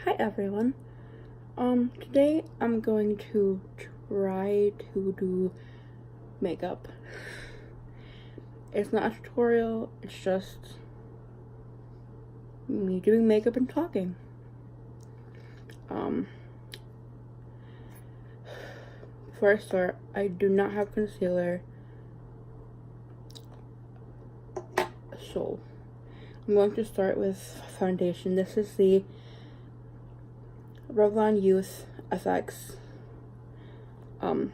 Hi everyone. Today I'm going to try to do makeup. It's not a tutorial, it's just me doing makeup and talking. Before I start, I do not have concealer, so I'm going to start with foundation. This is the Revlon Youth FX. I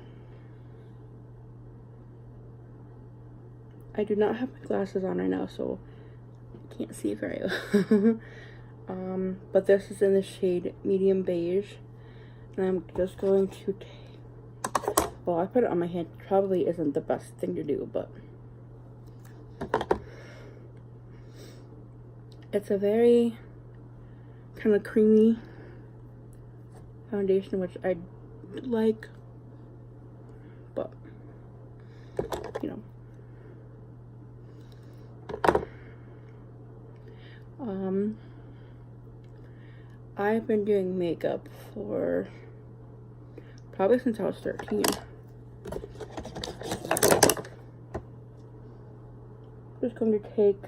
do not have my glasses on right now, so I can't see very well. But this is in the shade medium beige, and I'm just going to take, well, I put it on my hand. Probably isn't the best thing to do, but it's a very kind of creamy foundation, which I like, but you know. I've been doing makeup for probably since I was 13. I'm just going to take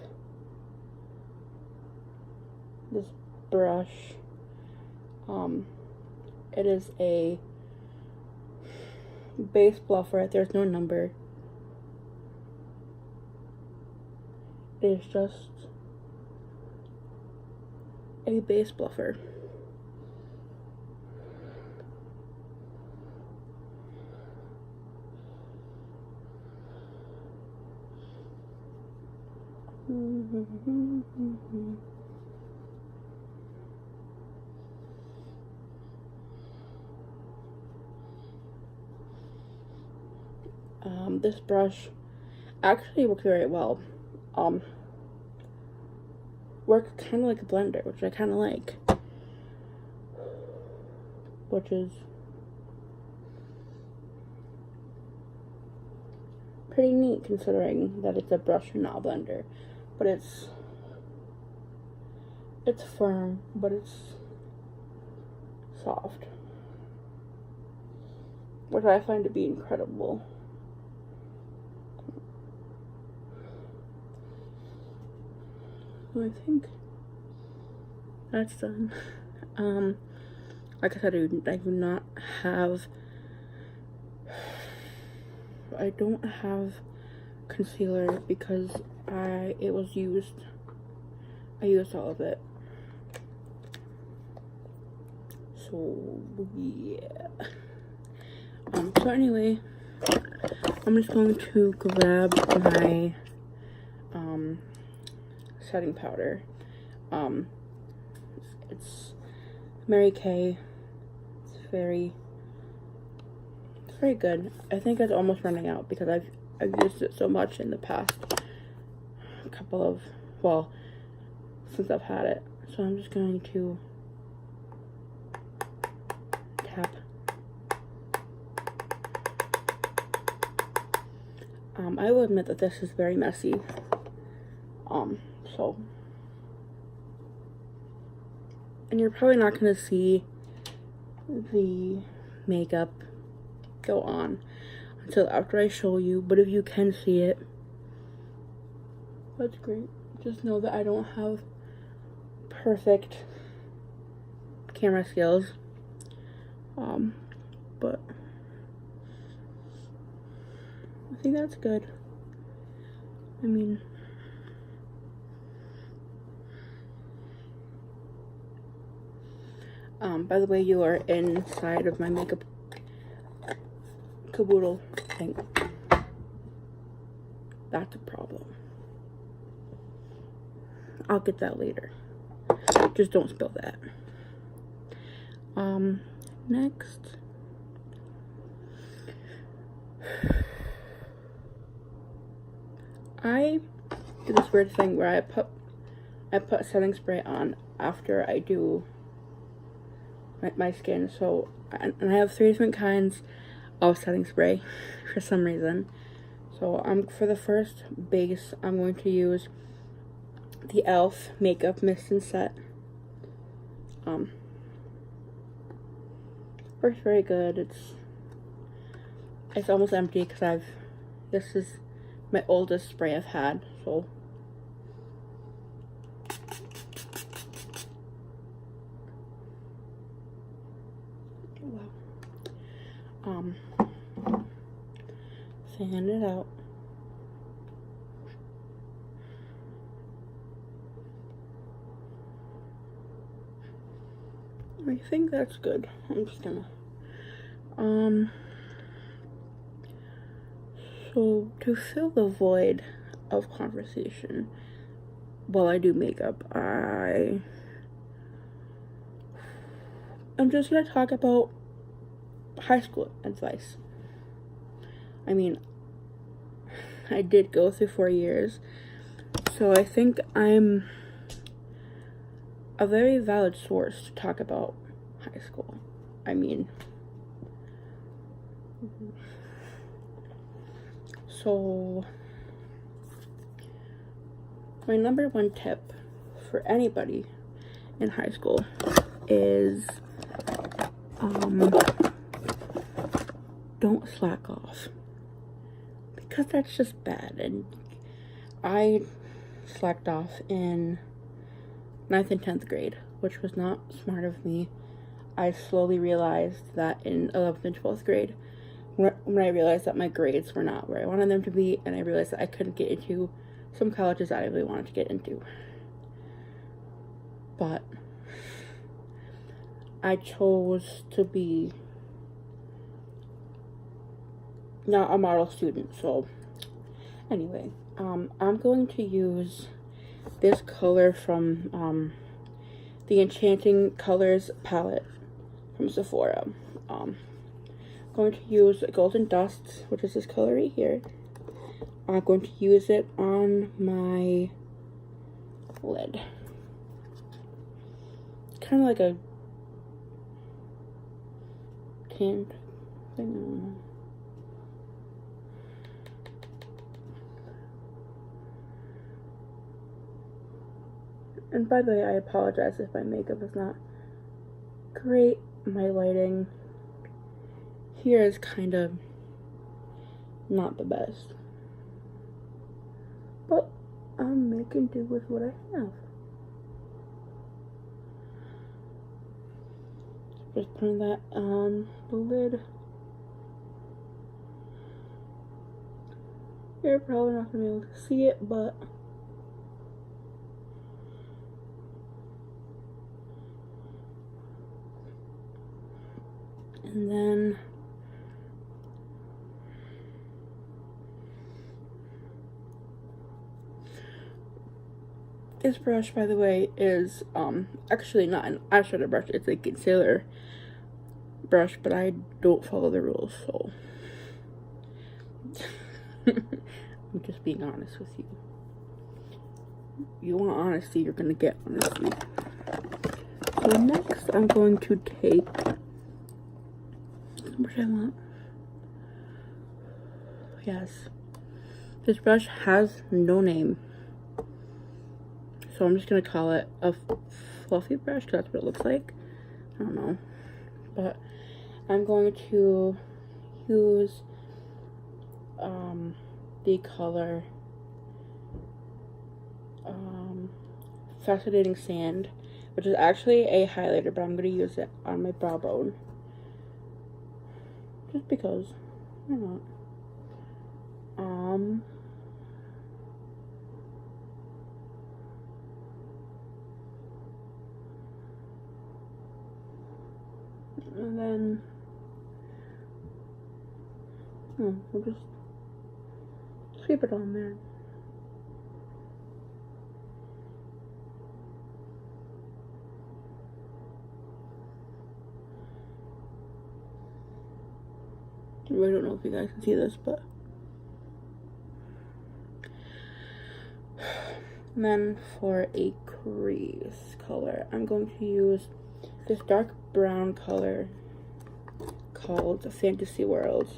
this brush. It is a base bluffer. There's no number. It is just a base bluffer. This brush actually works very well. Works kind of like a blender, which I kind of like, which is pretty neat considering that it's a brush and not a blender. But it's firm, but it's soft, which I find to be incredible. So I think that's done. Like I said, I don't have concealer because I used all of it. So yeah. So anyway, I'm just going to grab my setting powder. It's Mary Kay. It's very good. I think it's almost running out because I've used it so much in the past couple of, well, since I've had it. So I'm just going to tap. I will admit that this is very messy. So, and you're probably not going to see the makeup go on until after I show you, but if you can see it, that's great. Just know that I don't have perfect camera skills, but I think that's good. I mean, by the way, you are inside of my makeup caboodle thing. That's a problem. I'll get that later. Just don't spill that. Next. I do this weird thing where I put setting spray on after I do my skin. So, and I have 3 different kinds of setting spray for some reason. So for the first base, I'm going to use the e.l.f. Makeup Mist and Set. Works very good. It's almost empty because this is my oldest spray I've had, so. Wow. Fan it out. I think that's good. I'm just gonna, so to fill the void of conversation while I do makeup, I'm just gonna talk about high school advice. I mean, I did go through 4 years, so I think I'm a very valid source to talk about high school. I mean, so my number one tip for anybody in high school is don't slack off, because that's just bad. And I slacked off in 9th and 10th grade, which was not smart of me. I slowly realized that in 11th and 12th grade, when I realized that my grades were not where I wanted them to be, and I realized that I couldn't get into some colleges that I really wanted to get into. But I chose to be not a model student, so anyway, I'm going to use this color from the Enchanting Colors palette from Sephora. I'm going to use Golden Dust, which is this color right here. I'm going to use it on my lid. Kind of like a tint thing. And by the way, I apologize if my makeup is not great. My lighting here is kind of not the best, but I'm making do with what I have. Just putting that on the lid. You're probably not gonna be able to see it, but and then this brush, by the way, is actually not an eyeshadow brush, it's a concealer brush, but I don't follow the rules, so I'm just being honest with you. You want honesty, you're gonna get honesty. So next I'm going to take what I want. Yes, this brush has no name, so I'm just gonna call it a fluffy brush because that's what it looks like. I don't know, but I'm going to use the color Fascinating Sand, which is actually a highlighter, but I'm going to use it on my brow bone just because why not. And then we'll just sweep it on there. I really don't know if you guys can see this, but and then for a crease color, I'm going to use this dark brown color called Fantasy World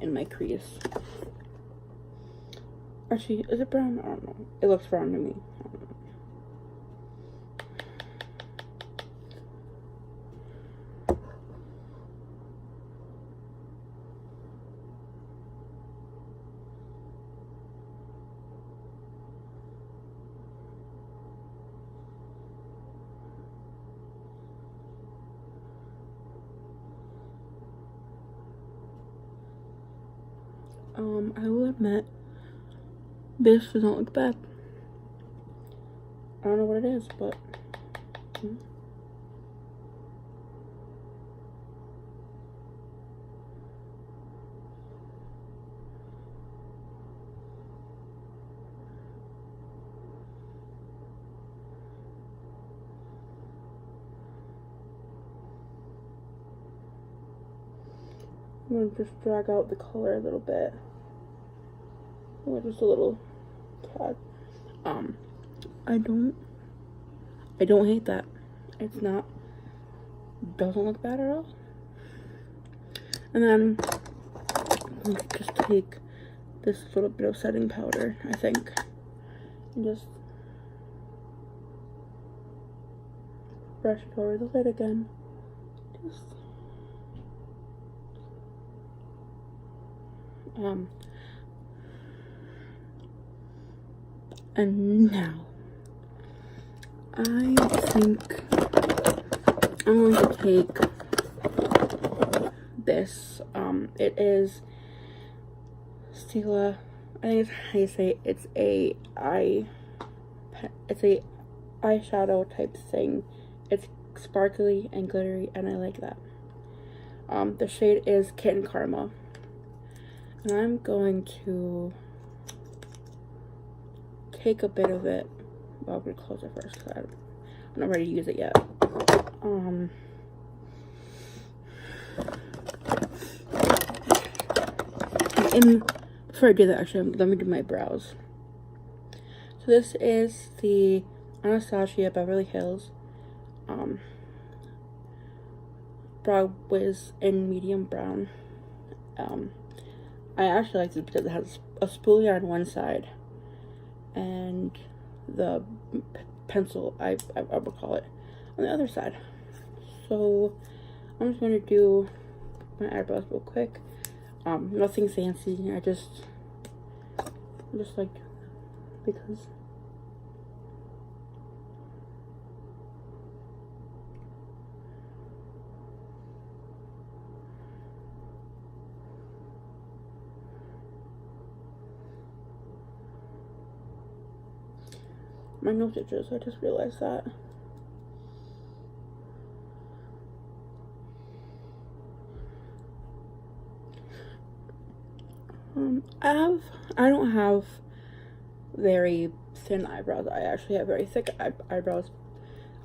in my crease. Actually, is it brown? I don't know. It looks brown to me. I will admit, this does not look bad. I don't know what it is, but I'm gonna just drag out the color a little bit. Or just a little tad. I don't hate that. It's not, doesn't look bad at all. And then I'm going to just take this little bit of setting powder, I think, and just brush it over the lid again. Just and now I think I'm going to take this. It is Stila. I think it's how you say it. It's a eyeshadow type thing. It's sparkly and glittery, and I like that. The shade is Kitten Karma, and I'm going to take a bit of it. Well, I'm gonna close it first because I'm not ready to use it yet. And before I do that, actually, let me do my brows. So this is the Anastasia Beverly Hills Brow Wiz in medium brown. I actually like this because it has a spoolie on one side and the pencil, I would call it, on the other side. So I'm just going to do my eyebrows real quick. Nothing fancy. I just like, because my nose itches. I just realized that. I don't have very thin eyebrows. I actually have very thick eyebrows.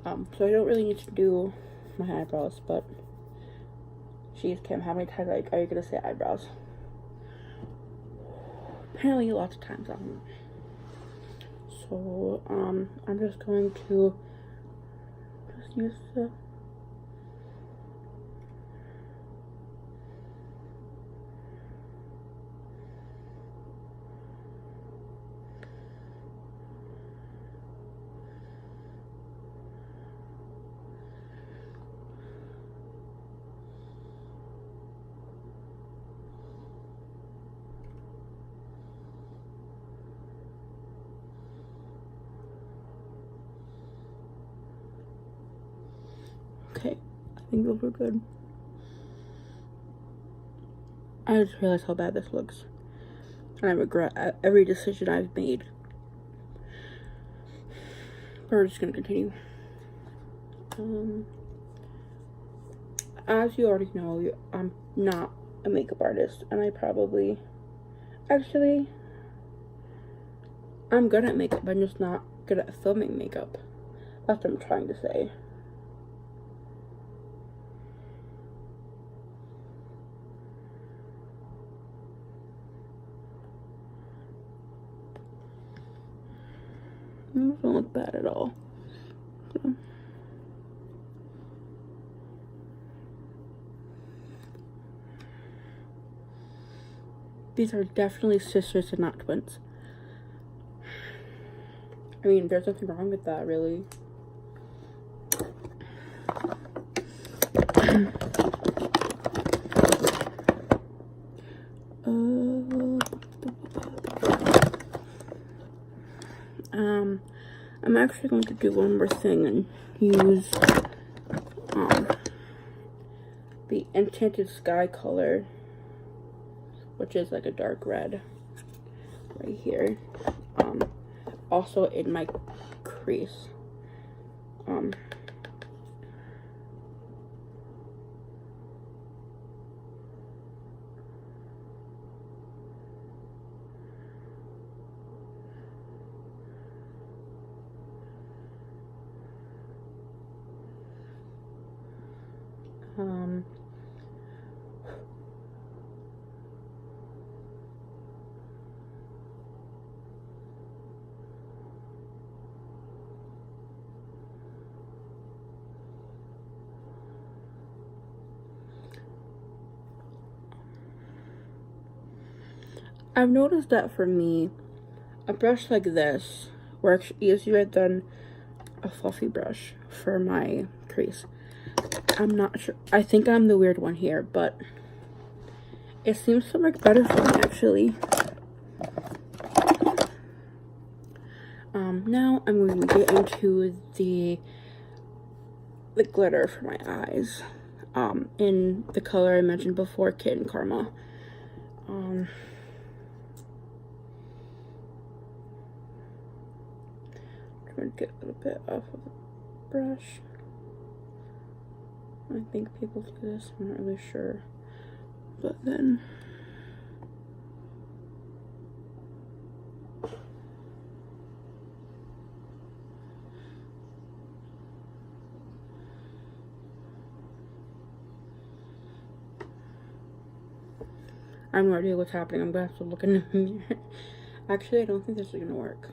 So I don't really need to do my eyebrows, but geez, Kim, how many times are you gonna say eyebrows? Apparently lots of times. So I'm just going to just use the okay, I think those were good. I just realized how bad this looks. And I regret every decision I've made. But we're just gonna continue. As you already know, I'm not a makeup artist, and I probably, actually, I'm good at makeup, I'm just not good at filming makeup. That's what I'm trying to say. Those don't look bad at all. So. These are definitely sisters and not twins. I mean, there's nothing wrong with that, really. I'm actually going to do one more thing and use the Enchanted Sky color which is like a dark red right here. Also in my crease. I've noticed that for me, a brush like this works easier than a fluffy brush for my crease. I'm not sure. I think I'm the weird one here, but it seems to work better for me, actually. Now I'm going to get into the glitter for my eyes, in the color I mentioned before, Kitten Karma. I'm going to get a little bit off of the brush. I think people do this, I'm not really sure. But then I have no idea what's happening. I'm gonna have to look in the mirror. Actually, I don't think this is gonna work.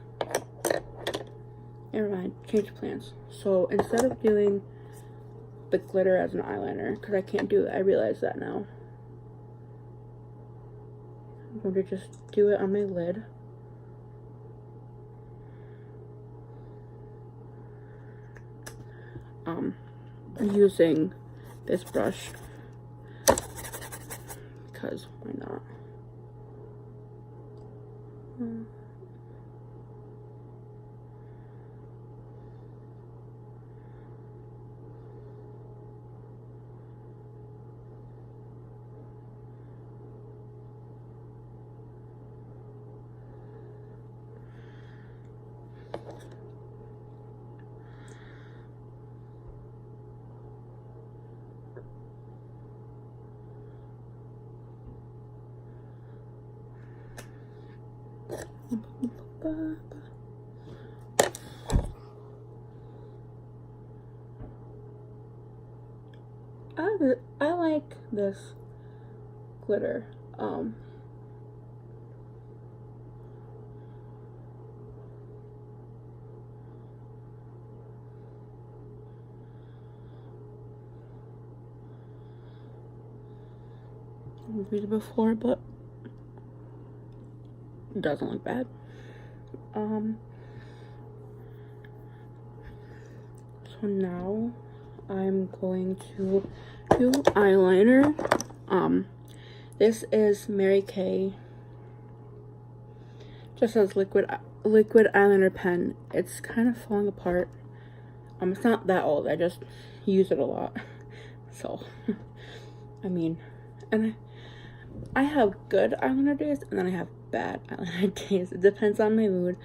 Never mind, change plans. So instead of doing the glitter as an eyeliner, because I can't do it, I realize that now. I'm going to just do it on my lid. Using this brush, because why not? I like this glitter. I've used it before, but it doesn't look bad. So now I'm going to do eyeliner. This is Mary Kay. Just says liquid eyeliner pen. It's kind of falling apart. It's not that old. I just use it a lot. So, I mean, and I have good eyeliner days, and then I have bad eyeliner days. It depends on my mood.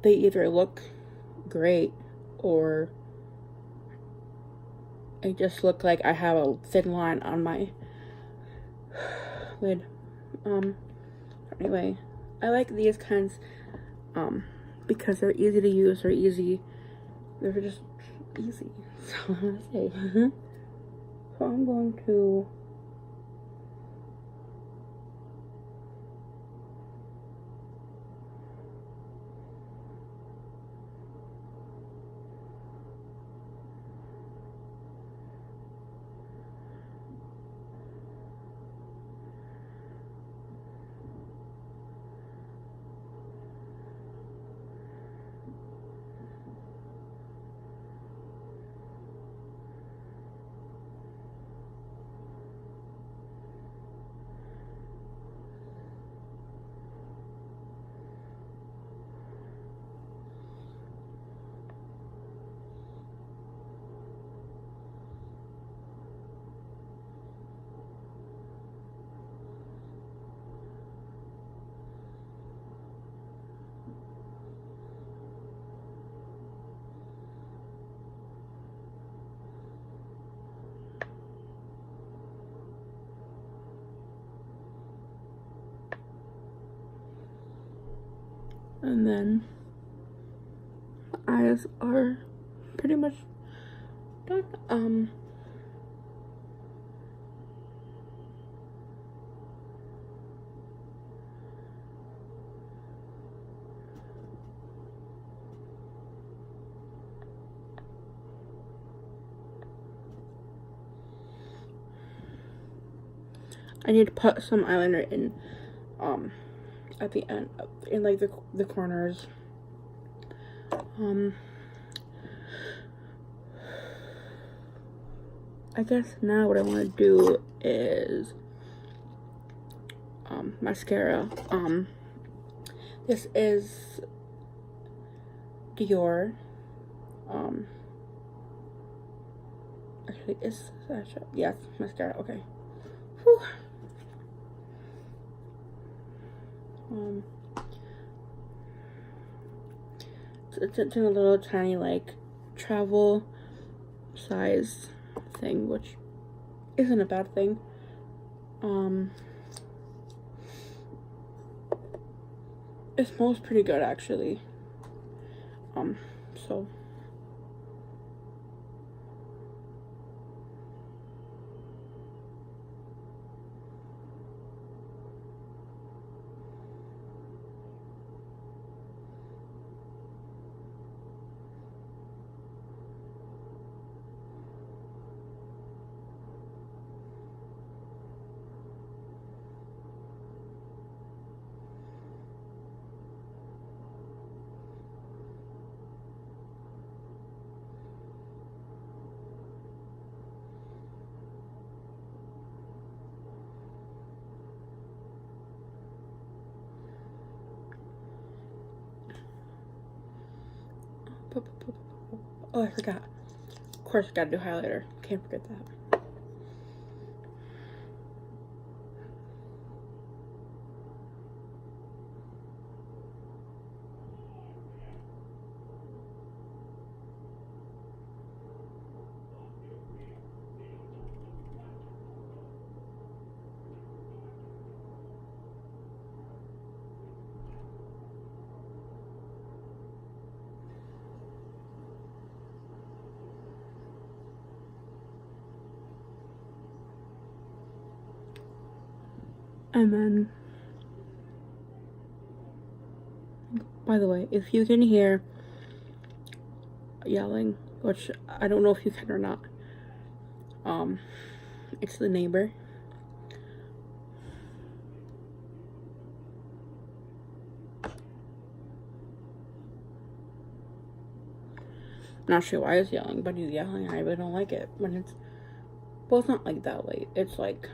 They either look great, or I just look like I have a thin line on my lid. Anyway, I like these kinds, because they're easy to use, they're just easy. So I'm gonna say, so I'm going to And then my eyes are pretty much done. I need to put some eyeliner in at the end, in like the corners. I guess now what I want to do is mascara. This is Dior. Actually, is that shop? Yes, mascara. Okay. Whew. It's in a little tiny like travel size thing, which isn't a bad thing. It smells pretty good actually. So oh, I forgot. Of course, I gotta do highlighter. Can't forget that. And then, by the way, if you can hear yelling, which I don't know if you can or not, it's the neighbor. Not sure why he's yelling, but he's yelling. I really don't like it when it's, well, it's not like that late. It's like,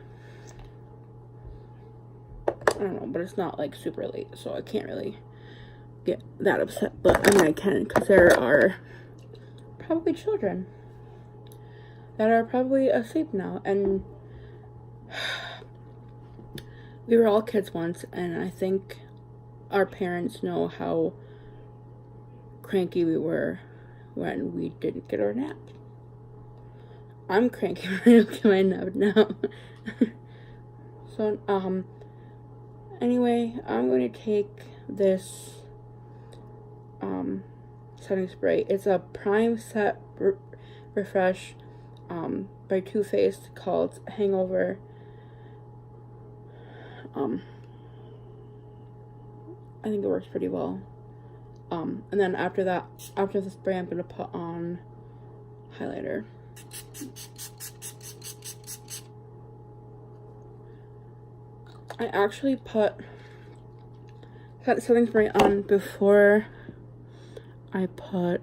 I don't know, but it's not like super late, so I can't really get that upset. But I mean, I can, because there are probably children that are probably asleep now, and we were all kids once, and I think our parents know how cranky we were when we didn't get our nap. I'm cranky when I don't get my nap now. So, anyway, I'm going to take this setting spray. It's a Prime Set Refresh by Too Faced called Hangover. I think it works pretty well. And then after that, after the spray, I'm gonna put on highlighter. I actually put that setting spray on before I put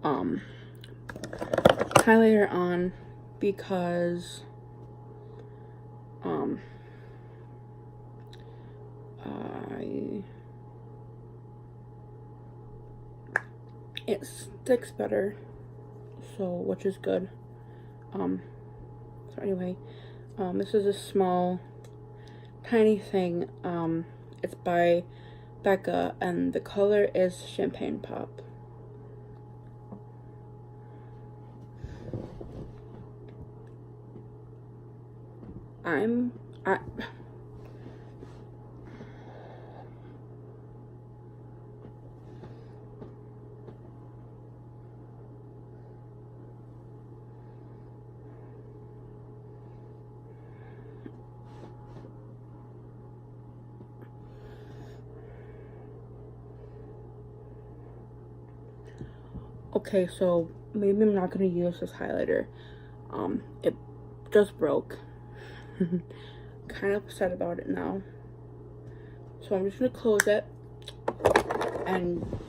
highlighter on, because it sticks better, so, which is good. So anyway, this is a small tiny thing. It's by Becca, and the color is Champagne Pop. Okay, so maybe I'm not going to use this highlighter. It just broke. Kind of upset about it now. So I'm just going to close it. And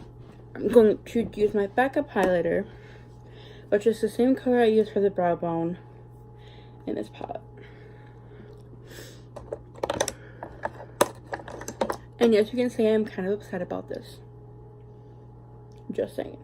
I'm going to use my backup highlighter, which is the same color I used for the brow bone in this palette. And as you can see, I'm kind of upset about this. Just saying.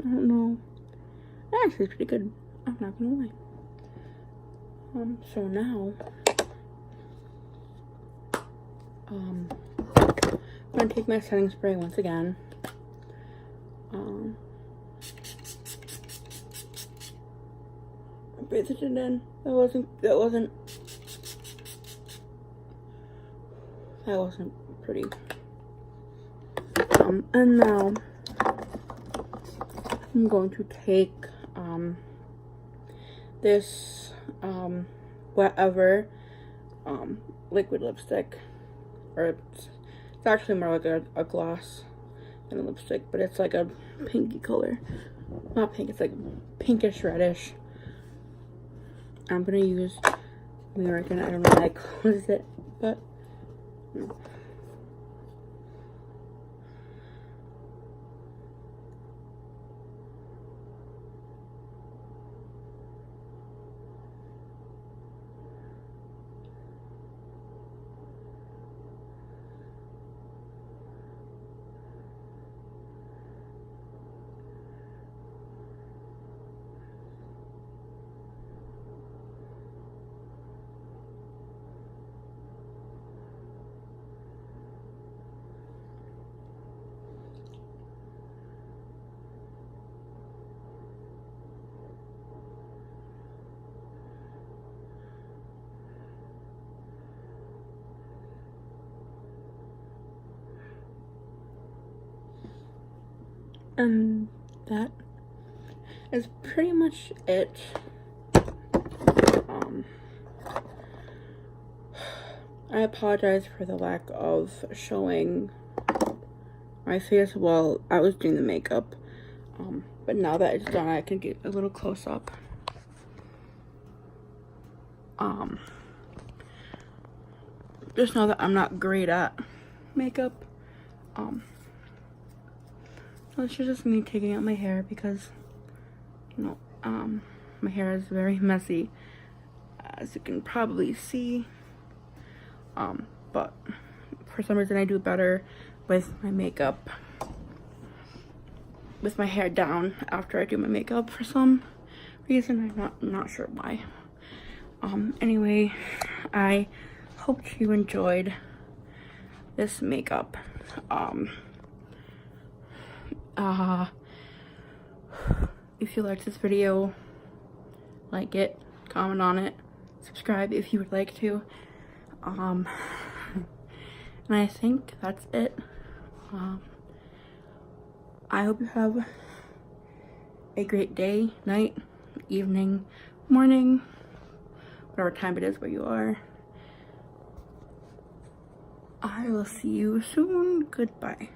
I don't know. Actually, it's pretty good. I'm not gonna lie. So now, I'm gonna take my setting spray once again. Breathe it in. That wasn't pretty. And now I'm going to take this whatever liquid lipstick, or it's actually more like a gloss than a lipstick, but it's like a pinky color. Not pink, it's like pinkish reddish. I'm gonna use American. I don't know how I closed it, but and that is pretty much it. I apologize for the lack of showing my face while I was doing the makeup, but now that it's done, I can get a little close up. Just know that I'm not great at makeup. It's just me taking out my hair because, you know, my hair is very messy, as you can probably see. But for some reason I do better with my makeup, with my hair down after I do my makeup for some reason. I'm not sure why. Anyway, I hope you enjoyed this makeup. If you liked this video, like it, comment on it, subscribe if you would like to. And I think that's it. I hope you have a great day, night, evening, morning, whatever time it is where you are. I will see you soon. Goodbye.